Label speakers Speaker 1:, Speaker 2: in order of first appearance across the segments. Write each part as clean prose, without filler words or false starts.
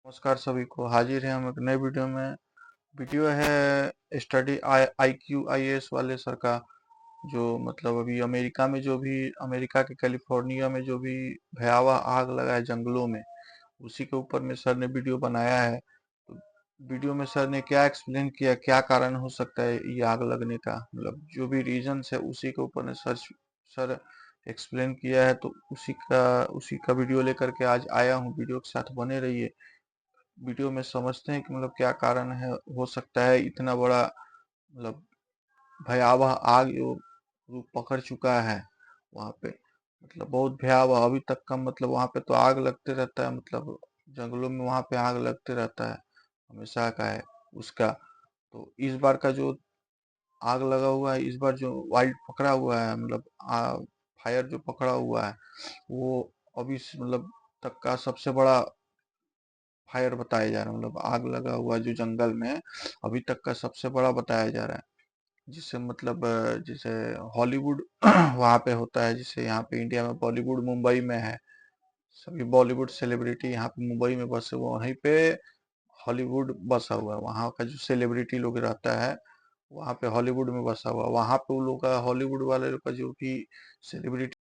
Speaker 1: नमस्कार सभी को। हाजिर हैं हम एक नए वीडियो में। वीडियो है स्टडी IQ IAS वाले सर का, जो मतलब अभी अमेरिका में जो भी अमेरिका के कैलिफोर्निया में जो भी भयावह आग लगा है जंगलों में, उसी के ऊपर में सर ने वीडियो बनाया है। तो वीडियो में सर ने क्या एक्सप्लेन किया, क्या कारण हो सकता है ये आग लगने का, मतलब जो भी रीजंस है उसी के ऊपर ने सर एक्सप्लेन किया है। तो उसी का वीडियो लेकर के आज आया हूँ। वीडियो के साथ बने रहिए। वीडियो में समझते हैं कि मतलब क्या कारण है, हो सकता है इतना बड़ा मतलब भयावह आग जो रूप पकड़ चुका है वहां पे। मतलब बहुत भयावह अभी तक का, मतलब वहां पे तो आग लगते रहता है, मतलब जंगलों में वहां पे आग लगते रहता है, हमेशा का है उसका। तो इस बार का जो आग लगा हुआ है, इस बार जो वाइल्ड पकड़ा हुआ है, मतलब फायर जो पकड़ा हुआ है, वो अभी मतलब तक का सबसे बड़ा फायर बताया जा रहा है। मतलब आग लगा हुआ जो जंगल में अभी तक का सबसे बड़ा बताया जा रहा है। जिससे मतलब जैसे हॉलीवुड वहां पे होता है, जिसे यहाँ पे इंडिया में बॉलीवुड मुंबई में है। सभी बॉलीवुड सेलिब्रिटी यहाँ पे मुंबई में बसे हुए, वहीं पे हॉलीवुड बसा हुआ है। वहाँ का जो सेलिब्रिटी लोग रहता है वहाँ पे हॉलीवुड में बसा हुआ है। वहाँ पे उन लोग का, हॉलीवुड वाले लोग का जो भी सेलिब्रिटी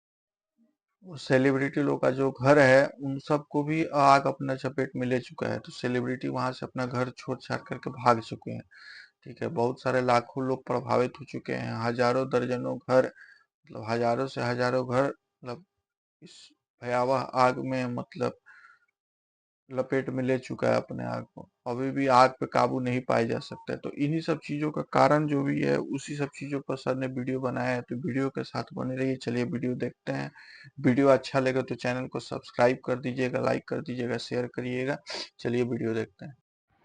Speaker 1: सेलिब्रिटी लोग का जो घर है, उन सबको भी आग अपना चपेट में ले चुका है। तो सेलिब्रिटी वहां से अपना घर छोड़ छाड़ करके भाग चुके हैं। ठीक है, बहुत सारे लाखों लोग प्रभावित हो चुके हैं, हजारों दर्जनों घर, मतलब हजारों से हजारों घर, मतलब इस भयावह आग में मतलब लपेट में ले चुका है अपने आग को। अभी भी आग पे काबू नहीं पाया जा सकता है। तो इन्हीं सब चीजों का कारण जो भी है, उसी सब चीजों पर सर ने वीडियो बनाया है। तो वीडियो के साथ बने रहिए। चलिए वीडियो देखते हैं। वीडियो अच्छा लगे तो चैनल को सब्सक्राइब कर दीजिएगा, लाइक कर दीजिएगा, शेयर करिएगा। चलिए वीडियो देखते हैं।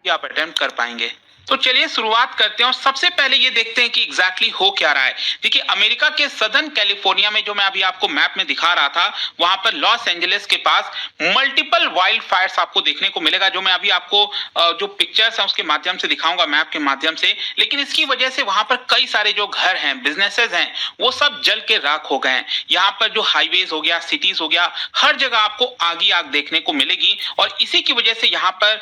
Speaker 2: कि आप अटेम्प्ट कर पाएंगे। तो चलिए शुरुआत करते हैं और सबसे पहले ये देखते हैं कि एग्जैक्टली हो क्या रहा है। देखिए, अमेरिका के सदर्न कैलिफोर्निया में, जो मैं अभी आपको मैप में दिखा रहा था, वहां पर लॉस एंजलिस के पास मल्टीपल वाइल्ड फायर्स आपको देखने को मिलेगा, जो मैं अभी आपको जो पिक्चर्स हैं उसके माध्यम से दिखाऊंगा, मैप के माध्यम से। लेकिन इसकी वजह से वहां पर कई सारे जो घर हैं, बिजनेसेस हैं, वो सब जल के राख हो गए हैं। यहाँ पर जो हाईवेज हो गया, सिटीज हो गया, हर जगह आपको आग ही आग देखने को मिलेगी। और इसी की वजह से यहाँ पर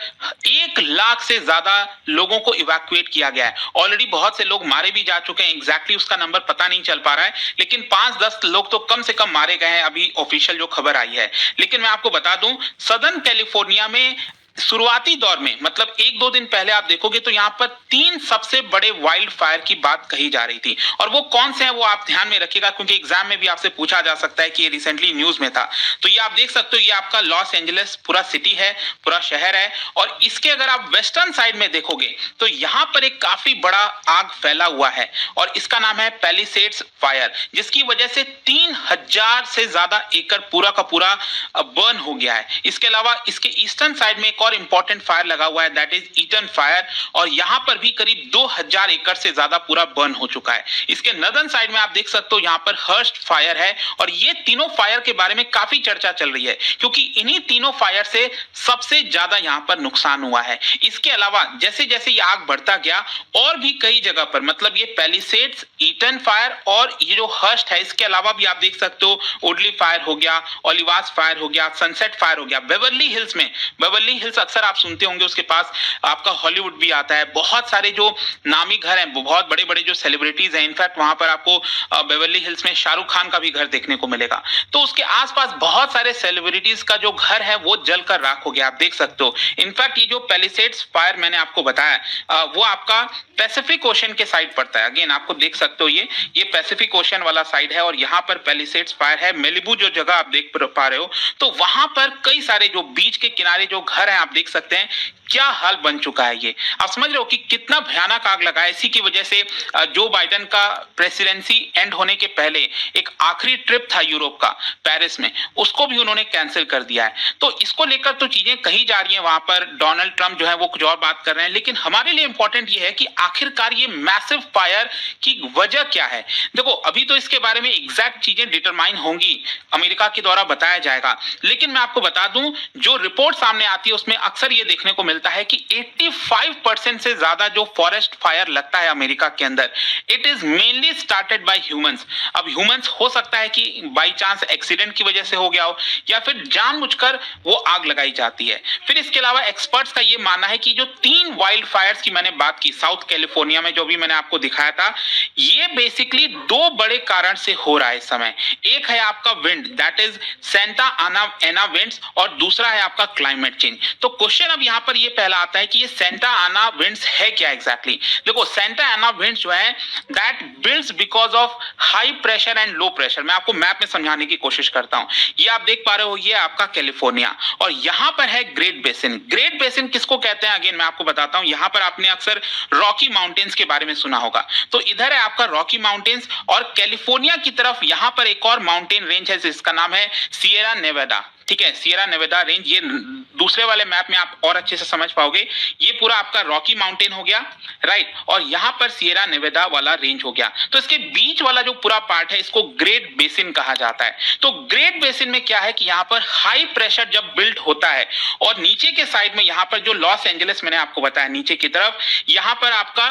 Speaker 2: 1 लाख से ज्यादा लोगों को इवैक्यूएट किया गया है। ऑलरेडी बहुत से लोग मारे भी जा चुके हैं। एग्जैक्टली उसका नंबर पता नहीं चल पा रहा है, लेकिन 5-10 लोग तो कम से कम मारे गए हैं, अभी ऑफिशियल जो खबर आई है। लेकिन मैं आपको बता दूं, सदर्न कैलिफोर्निया में शुरुआती दौर में, मतलब 1-2 दिन पहले आप देखोगे तो यहाँ पर 3 सबसे बड़े वाइल्ड फायर की बात कही जा रही थी। और वो कौन से हैं वो आप ध्यान में रखिएगा, क्योंकि एग्जाम में भी आपसे पूछा जा सकता है कि ये रिसेंटली न्यूज में था। तो ये आप देख सकते हो, ये आपका लॉस एंजलिस पूरा सिटी है, पूरा शहर है। और इसके अगर आप वेस्टर्न साइड में देखोगे तो यहाँ पर एक काफी बड़ा आग फैला हुआ है, और इसका नाम है पैलिसेड्स फायर, जिसकी वजह से 3000 से ज्यादा एकड़ पूरा का पूरा बर्न हो गया है। इसके अलावा इसके ईस्टर्न साइड में एक और इंपॉर्टेंट फायर लगा हुआ है, दैट इज ईटन फायर, और यहाँ पर भी करीब 2000 एकड़ से ज्यादा पूरा बर्न हो चुका है। इसके नदर्न साइड में आप देख सकते हो, यहाँ पर हर्स्ट फायर है। और ये तीनों फायर के बारे में काफी चर्चा चल रही है, क्योंकि इन्हीं तीनों फायर से सबसे ज्यादा यहाँ पर नुकसान हुआ है। इसके अलावा जैसे जैसे ये आग बढ़ता गया, और भी कई जगह पर, मतलब ये पैलिसेड्स, ईटन फायर और ये जो हर्स्ट है, इसके अलावा भी आप देख सकते हो ओडली फायर हो गया, ओलिवास फायर हो गया, सनसेट फायर हो गया। बेवर्ली हिल्स में, बेवर्ली हिल्स अक्सर आप सुनते होंगे, उसके पास आपका हॉलीवुड भी आता है। बहुत सारे जो नामी घर हैं, बहुत बड़े बड़े जो सेलिब्रिटीज हैं, इनफैक्ट वहां पर आपको बेवर्ली हिल्स में शाहरुख खान का भी घर देखने को मिलेगा। तो उसके आसपास बहुत सारे सेलिब्रिटीज का जो घर है वो जलकर राख हो गया, आप देख सकते हो। इनफैक्ट ये जो पैलिसेड्स फायर मैंने आपको बताया, वो आपका पैसिफिक ओशन के साइड पड़ता है। अगेन आपको देख सकते हो, ये पैसिफिक ओशन वाला साइड है, और यहाँ पर पैलिसेड्स फायर है। मेलिबू जो जगह आप देख पा रहे हो, तो वहां पर कई सारे जो बीच के किनारे जो घर हैं, आप देख सकते हैं क्या हाल बन चुका है। ये आप समझ रहे हो कि कितना भयानक आग लगा है। इसी की वजह से जो बाइडेन का प्रेसिडेंसी एंड होने के पहले एक आखिरी ट्रिप था यूरोप का, पेरिस में, उसको भी उन्होंने कैंसिल कर दिया है। तो इसको लेकर तो चीजें कही जा रही हैं, वहां पर डोनाल्ड ट्रंप जो है वो कुछ और बात कर रहे हैं, लेकिन हमारे लिए इंपॉर्टेंट ये है कि आखिरकार ये मैसिव फायर की वजह क्या है। देखो, अभी तो इसके बारे में एग्जैक्ट चीजें डिटरमाइन होंगी, अमेरिका के द्वारा बताया जाएगा। लेकिन मैं आपको बता दूं, जो रिपोर्ट सामने आती है उसमें अक्सर ये देखने को मिलता मिलता है कि 85% से ज्यादा जो फॉरेस्ट फायर लगता है अमेरिका के अंदर, it is mainly started by humans. अब ह्यूमंस हो सकता है कि बाई चांस एक्सीडेंट की वजह से हो गया हो, या फिर जानबूझकर वो आग लगाई जाती है। फिर इसके अलावा एक्सपर्ट्स का ये मानना है कि जो 3 वाइल्ड फायर्स की मैंने बात की साउथ कैलिफोर्निया में, जो भी मैंने आपको दिखाया था, ये बेसिकली 2 बड़े कारण से हो रहा है इस समय। एक है आपका विंड, दैट इज सेंटा आना एना विंड्स, और दूसरा है आपका क्लाइमेट चेंज। तो क्वेश्चन अब यहाँ पर ये पहला आता है कि ये सेंटा आना विंड्स है क्या एग्जैक्टली। देखो सेंटा आना विंड्स जो है that builds because of high pressure and low pressure. मैं आपको मैप में समझाने की कोशिश करता हूं। ये आप देख पा रहे हो, ये आपका कैलिफोर्निया, और यहां पर है ग्रेट बेसिन। ग्रेट बेसिन किसको कहते हैं अगेन मैं आपको बताता हूं। यहां पर आपने अक्सर रॉकी माउंटेन्स के बारे में सुना होगा, तो इधर है आपका रॉकी माउंटेन्स, और कैलिफोर्निया की तरफ यहां पर एक और माउंटेन रेंज है जिसका नाम है सियरा नेवाडा। ठीक है, सियरा नेवाडा रेंज, ये दूसरे वाले मैप में आप और अच्छे से समझ पाओगे। ये पूरा आपका रॉकी माउंटेन हो गया, राइट, और यहां पर सियरा नेवाडा वाला रेंज हो गया। तो इसके बीच वाला जो पूरा पार्ट है इसको ग्रेट बेसिन कहा जाता है। तो ग्रेट बेसिन में क्या है कि यहां पर हाई प्रेशर जब बिल्ड होता है, और नीचे के साइड में यहां पर जो लॉस एंजलिस मैंने आपको बताया नीचे की तरफ, यहां पर आपका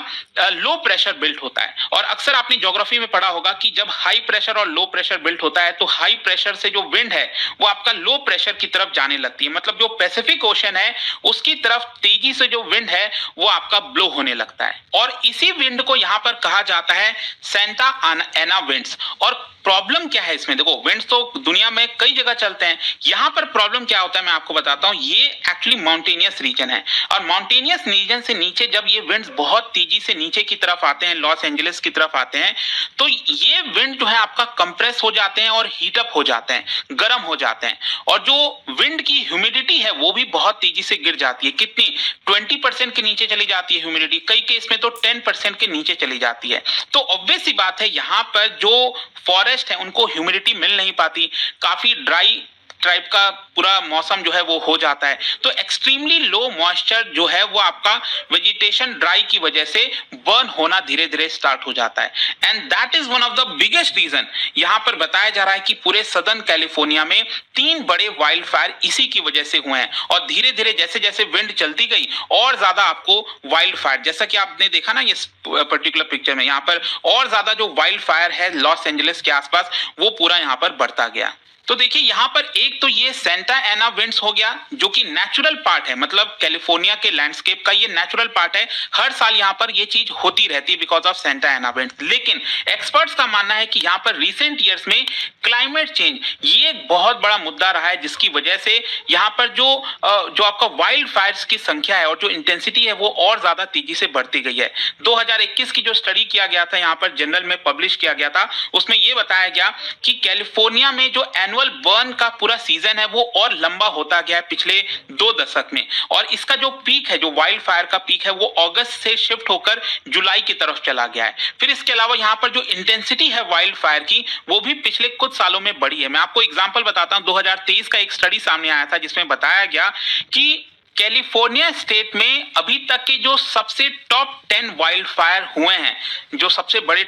Speaker 2: लो प्रेशर बिल्ड होता है। और अक्सर आपने ज्योग्राफी में पढ़ा होगा कि जब हाई प्रेशर और लो प्रेशर बिल्ड होता है तो हाई प्रेशर से जो विंड है वो आपका लो प्रेशर की तरफ जाने लगती है, मतलब जो पैसिफिक ओशन है उसकी तरफ तेजी से जो विंड है वो आपका ब्लो होने लगता है, और इसी विंड को यहां पर कहा जाता है सेंटा एना विंड्स। और प्रॉब्लम क्या है इसमें, देखो विंड्स तो दुनिया में कई जगह चलते हैं, यहां पर प्रॉब्लम क्या होता है मैं आपको बताता हूं। ये एक्चुअली माउंटेनियस रीजन है, और माउंटेनियस रीजन से नीचे जब ये विंड्स बहुत तेजी से नीचे की तरफ आते हैं, लॉस एंजलिस की तरफ आते हैं, तो ये विंड जो है आपका कंप्रेस हो जाते हैं और हीट अप हो जाते हैं, गर्म हो जाते हैं, और जो विंड की ह्यूमिडिटी है वो भी बहुत तेजी से गिर जाती है। कितनी, 20% के नीचे चली जाती है ह्यूमिडिटी, कई केस में तो 10% के नीचे चली जाती है। तो ऑब्वियस सी बात है यहाँ पर जो फॉरेस्ट है उनको ह्यूमिडिटी मिल नहीं पाती, काफी ड्राई टाइप का पूरा मौसम जो है वो हो जाता है। तो एक्सट्रीमली लो मॉइस्चर जो है वो आपका वेजिटेशन ड्राई की वजह से बर्न होना धीरे धीरे स्टार्ट हो जाता है, and that is one of the biggest reason. यहां पर बताया जा रहा है कि पूरे सदर्न कैलिफोर्निया में 3 बड़े वाइल्ड फायर इसी की वजह से हुए हैं, और धीरे धीरे जैसे जैसे विंड चलती गई और ज्यादा आपको वाइल्ड फायर, जैसा कि आपने देखा ना ये पर्टिकुलर पिक्चर में, यहाँ पर और ज्यादा जो वाइल्ड फायर है लॉस एंजलिस के आसपास वो पूरा यहाँ पर बढ़ता गया। तो देखिए यहाँ पर एक तो ये सेंटा एना विंड्स हो गया जो कि नेचुरल पार्ट है, मतलब कैलिफोर्निया के लैंडस्केप का ये नेचुरल पार्ट है, हर साल यहाँ पर ये चीज होती रहती है because of Santa Ana winds. लेकिन एक्सपर्ट्स का मानना है कि यहाँ पर रिसेंट ईयर्स में क्लाइमेट चेंज ये एक बहुत बड़ा मुद्दा रहा है, जिसकी वजह से यहाँ पर जो आपका वाइल्ड फायर्स की संख्या है और जो इंटेंसिटी है वो और ज्यादा तेजी से बढ़ती गई है। 2021 की जो स्टडी किया गया था यहाँ पर जनरल में पब्लिश किया गया था, उसमें ये बताया गया कि कैलिफोर्निया में जो एनुअल बर्न का पूरा सीजन है वो और लंबा होता गया है पिछले 2 दशक में, और इसका जो पीक है, जो वाइल्ड फायर का पीक है, वो अगस्त से शिफ्ट होकर जुलाई की तरफ चला गया है। फिर इसके अलावा यहाँ पर जो इंटेंसिटी है वाइल्ड फायर की वो भी पिछले कुछ सालों में बढ़ी है। मैं आपको एग्जांपल बताता हूं, 2023 का एक स्टडी सामने आया था जिसमें बताया गया कि कैलिफोर्निया स्टेट में अभी तक के जो सबसे टॉप 10 वाइल्ड फायर हुए हैं, जो सबसे बड़े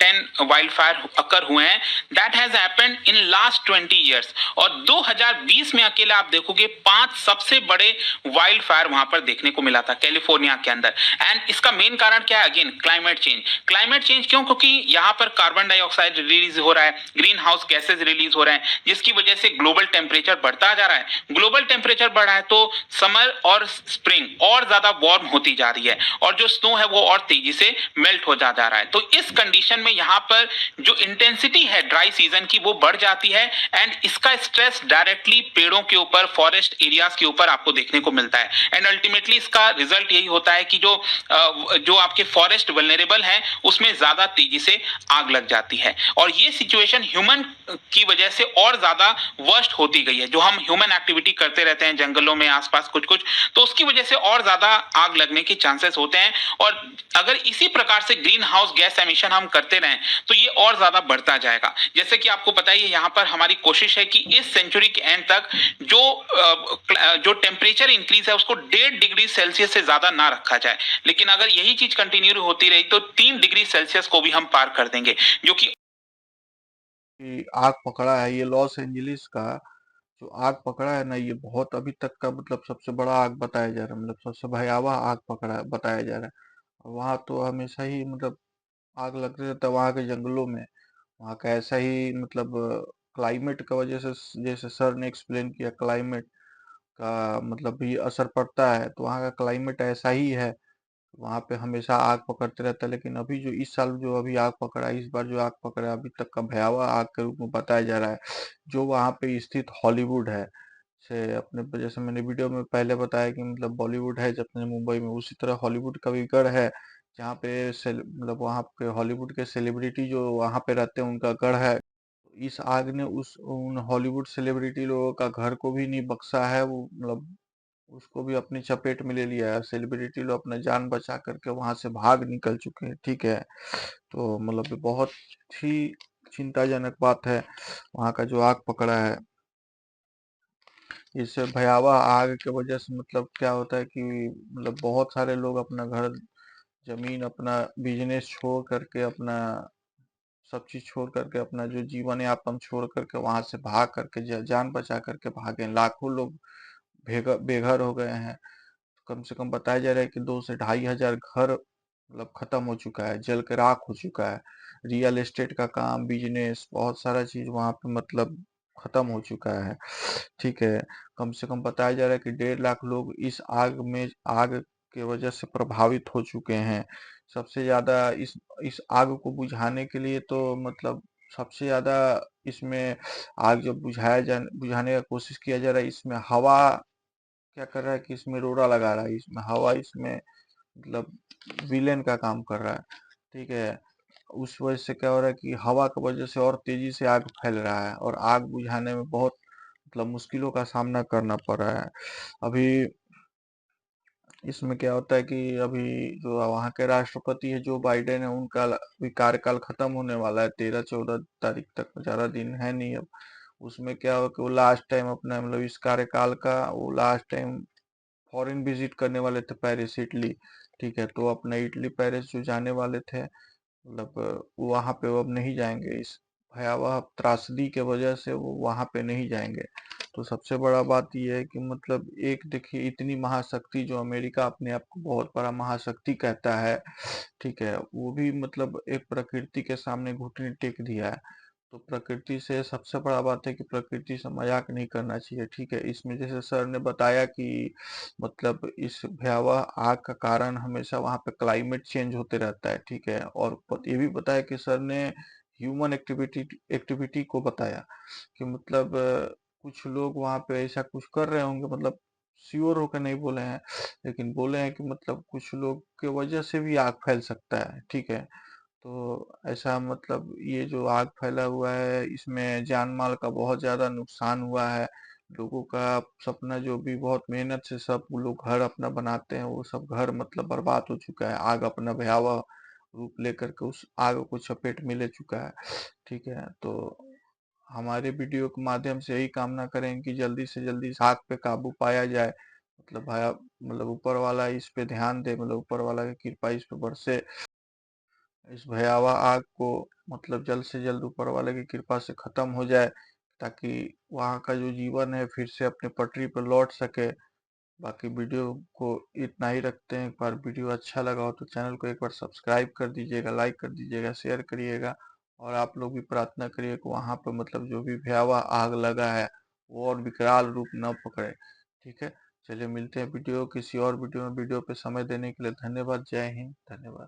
Speaker 2: 10 वाइल्ड फायर अकर हुए हैं, that has happened in last 20 years. और 2020 में अकेले आप देखोगे 5 सबसे बड़े वाइल्ड फायर वहां पर देखने को मिला था कैलिफोर्निया के अंदर। एंड इसका मेन कारण क्या है, again climate change. Climate change क्यों, क्योंकि यहाँ पर कार्बन डाइऑक्साइड रिलीज हो रहा है, ग्रीन हाउस गैसेज रिलीज हो रहे हैं, जिसकी वजह से ग्लोबल टेम्परेचर बढ़ता जा रहा है। ग्लोबल टेम्परेचर बढ़ा है तो समर और स्प्रिंग और ज्यादा वार्म होती जा रही है, और जो स्नो है वो और तेजी से मेल्ट हो जा रहा है। तो इस कंडीशन में यहाँ पर जो इंटेंसिटी है ड्राई सीजन की वो बढ़ जाती है, एंड इसका स्ट्रेस डायरेक्टली पेड़ों के ऊपर, फॉरेस्ट एरियाज के ऊपर आपको देखने को मिलता है। एंड अल्टीमेटली इसका रिजल्ट यही होता है कि जो आपके फॉरेस्ट वल्नरेबल हैं उसमें ज्यादा तेजी से आग लग जाती है, और ये सिचुएशन ह्यूमन की वजह से और ज्यादा वर्स्ट होती गई है। जो हम ह्यूमन एक्टिविटी करते रहते हैं जंगलों में आसपास कुछ कुछ, तो उसकी वजह से और ज्यादा आग लगने के चांसेस होते हैं। और अगर इसी प्रकार से ग्रीन हाउस गैस एमिशन हम करते रहें तो ये और ज्यादा बढ़ता जाएगा। जैसे कि आपको पता ही है, यहाँ पर हमारी कोशिश है कि इस सेंचुरी के एंड तक जो टेम्परेचर इंक्रीज है उसको 1.5 डिग्री सेल्सियस से ज्यादा ना रखा जाए, लेकिन अगर यही चीज कंटिन्यू होती रही तो 3 डिग्री सेल्सियस को भी हम पार कर देंगे, जो कि
Speaker 1: आग पकड़ा है ये लॉस एंजलिस का जो आग पकड़ा है ना, ये बहुत अभी तक का मतलब सबसे बड़ा आग बताया जा रहा है, मतलब सबसे भयावह आग पकड़ा बताया जा रहा है। और वहाँ तो हमेशा ही मतलब आग लगते रहता है वहाँ के जंगलों में। वहाँ का ऐसा ही मतलब क्लाइमेट का वजह से, जैसे सर ने एक्सप्लेन किया, क्लाइमेट का मतलब भी असर पड़ता है। तो वहाँ का क्लाइमेट ऐसा ही है, वहाँ पे हमेशा आग पकड़ते रहता है। लेकिन अभी जो इस साल जो अभी आग पकड़ा है, इस बार जो आग पकड़ा है, अभी तक का भयावह आग के रूप में बताया जा रहा है। जो वहाँ पे स्थित हॉलीवुड है, से अपने जैसे मैंने वीडियो में पहले बताया कि मतलब बॉलीवुड है अपने मुंबई में, उसी तरह हॉलीवुड का भी गढ़ है, जहाँ पे मतलब वहाँ पे हॉलीवुड के सेलिब्रिटी जो वहाँ पे रहते हैं उनका गढ़ है। इस आग ने उस उन हॉलीवुड सेलिब्रिटी लोगों का घर को भी नहीं बख्शा है, वो मतलब उसको भी अपनी चपेट में ले लिया है। सेलिब्रिटी लोग अपना जान बचा करके वहां से भाग निकल चुके हैं, ठीक है। तो मतलब ये बहुत ही चिंताजनक बात है, वहां का जो आग पकड़ा है। इस भयावह आग के वजह से मतलब क्या होता है कि मतलब बहुत सारे लोग अपना घर, जमीन, अपना बिजनेस छोड़ करके, अपना सब चीज छोड़ करके, अपना जो जीवन यापन छोड़ करके वहां से भाग करके, जान बचा करके भागे। लाखों लोग बेघर हो गए हैं। कम से कम बताया जा रहा है कि 2 से 2,500 घर मतलब खत्म हो चुका है, जल के राख हो चुका है। रियल एस्टेट का काम, बिजनेस, बहुत सारा चीज वहां पे मतलब खत्म हो चुका है, ठीक है। कम से कम बताया जा रहा है कि 1.5 लाख लोग इस आग के वजह से प्रभावित हो चुके हैं। सबसे ज्यादा इस आग को बुझाने के लिए तो मतलब सबसे ज्यादा इसमें आग जब बुझाने का कोशिश किया जा रहा है, इसमें हवा क्या कर रहा है कि इसमें रोड़ा लगा रहा है, इसमें हवा, इसमें मतलब विलेन का काम कर रहा है, ठीक है। उस वजह से क्या हो रहा है कि हवा की वजह से और तेजी से आग फैल रहा है, और आग बुझाने में बहुत मतलब मुश्किलों का सामना करना पड़ रहा है। अभी इसमें क्या होता है कि अभी जो वहाँ के राष्ट्रपति है जो बाइडेन है, उनका भी कार्यकाल खत्म होने वाला है 13-14 तारीख तक, ज्यादा दिन है नहीं अब। उसमें क्या हो कि वो लास्ट टाइम अपना मतलब इस कार्यकाल का वो लास्ट टाइम फॉरेन विजिट करने वाले थे, पेरिस, इटली, ठीक है। तो अपना इटली पेरिस जो जाने वाले थे, मतलब वहां पे वो अब नहीं जाएंगे। इस भयावह त्रासदी के वजह से वो वहां पे नहीं जाएंगे। तो सबसे बड़ा बात यह है कि मतलब एक देखिए, इतनी महाशक्ति जो अमेरिका अपने आप को बहुत बड़ा महाशक्ति कहता है, ठीक है, वो भी मतलब एक प्रकृति के सामने घुटने टेक दिया है। तो प्रकृति से सबसे बड़ा बात है कि प्रकृति से मजाक नहीं करना चाहिए, ठीक है। इसमें जैसे सर ने बताया कि मतलब इस भयावह आग का कारण हमेशा वहाँ पे क्लाइमेट चेंज होते रहता है, ठीक है। और ये भी बताया कि सर ने ह्यूमन एक्टिविटी एक्टिविटी को बताया कि मतलब कुछ लोग वहाँ पे ऐसा कुछ कर रहे होंगे, मतलब श्योर होकर नहीं बोले हैं, लेकिन बोले हैं कि मतलब कुछ लोग के वजह से भी आग फैल सकता है, ठीक है। तो ऐसा मतलब ये जो आग फैला हुआ है, इसमें जान माल का बहुत ज्यादा नुकसान हुआ है। लोगों का सपना जो भी बहुत मेहनत से सब लोग घर अपना बनाते हैं, वो सब घर मतलब बर्बाद हो चुका है। आग अपना भयावह रूप लेकर के उस आग को चपेट में ले चुका है, ठीक है। तो हमारे वीडियो के माध्यम से यही कामना करें कि जल्दी से जल्दी इस आग पे काबू पाया जाए। मतलब भया मतलब ऊपर वाला इस पे ध्यान दे, मतलब ऊपर वाला की कृपा इस पे बरसे, इस भयावह आग को मतलब जल्द से जल्द ऊपर वाले की कृपा से खत्म हो जाए, ताकि वहाँ का जो जीवन है फिर से अपने पटरी पर लौट सके। बाकी वीडियो को इतना ही रखते हैं। एक बार वीडियो अच्छा लगा हो तो चैनल को एक बार सब्सक्राइब कर दीजिएगा, लाइक कर दीजिएगा, शेयर करिएगा। और आप लोग भी प्रार्थना करिए कि वहाँ पर मतलब जो भी भयावह आग लगा है वो और विकराल रूप न पकड़े, ठीक है। चलिए मिलते हैं वीडियो किसी और वीडियो में। वीडियो पे समय देने के लिए धन्यवाद। जय हिंद, धन्यवाद।